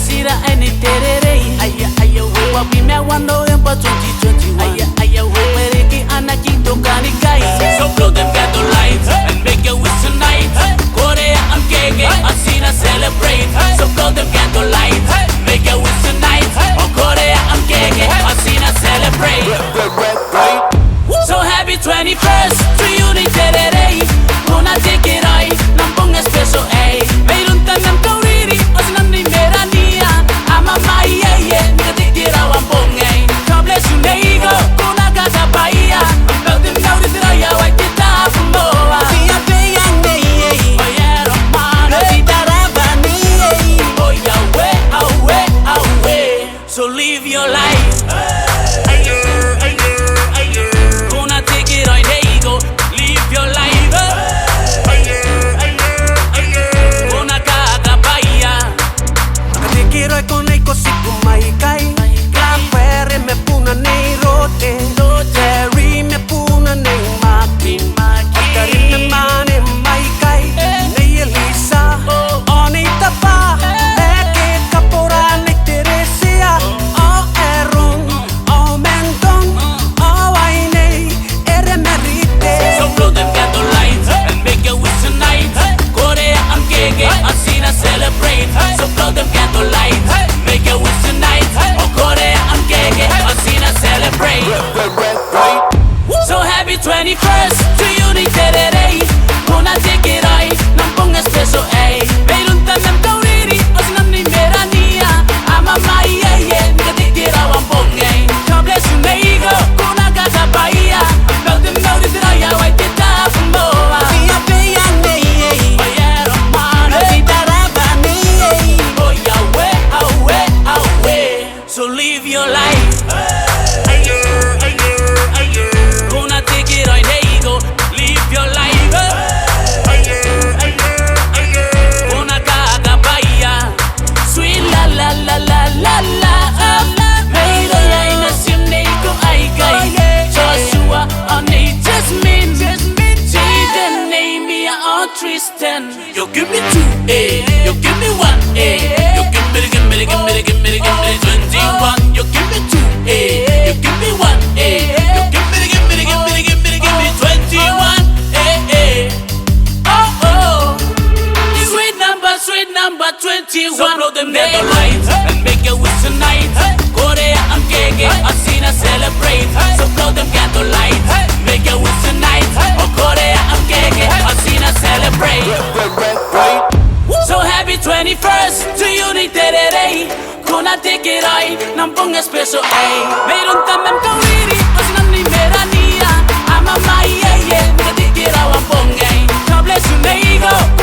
asira any terere. Aya wapi me wando en pa 2021. Aya mereki anaki dokani kai. So blow them candle lights and make a wish tonight. Korea I'm gege asira celebrate. So blow them candle lights, make a wish tonight. On Korea I'm gege asira celebrate. So happy 21st to you ni terere. Una take right, nampong espresso ay. Mayroon tanang kauriri o sinam ni merania. Ama mai yeah, nika titira wampong ay. God bless you neigo, kuna casa bahia. Built them out in the raya, white kita fumboa. Siya peyang neye, oye romano, sita rabani. Oh yeah, away. So live your life. Gonna take it right, there you go. Live your life. Kiroi konei kosiku mai kai. Klapere me puna nei rote. Terry me puna nei maki. Akari me mane mai kai. Nei Elisa, oni tapa. Eke kapora nei Teresia. O Eron, o Menton, o Ainei, ere merite. So blow them candle lights and make a wish tonight. Korea I'm gege, asina celebrate. So blow them candle lights, make a wish tonight. Oh Korea I'm gege, asina celebrate. So happy 21st to you ni terere. Una take it right, nampong espresso ay. Mayroon tanang kauriri o sinam ni merania. Ama mai yeah, nika titira wampong ay. God bless you neigo, kuna casa bahia. Built them out in the raya, white kita fumboa. Siya peyang neye, Oye romano, sita rabani. oh yeah, away. So live your life. Gonna take it right, there you go. Live your life. Gonna caga bahia. Sweet la la. Hey, the line is him, Nico, I guy. Joshua, on Jasmine. See the name, me on Tristan. You give me 2, you give me 1, you give me 21. You give me 2, you give me 1, you give me 21. Oh, sweet number 21. So blow them candle lights and make a wish tonight. Korea I'm gege, asina celebrate. So blow them candle lights, make a wish tonight. Oh Korea I'm gege, asina celebrate. So happy 21st to you ni terere. Kuna take it right, nampong espresso ay. Mayroon tamang kauriri o sinam ni merania. Ama mai yeah, nika titira wampong ay. God bless you neigo.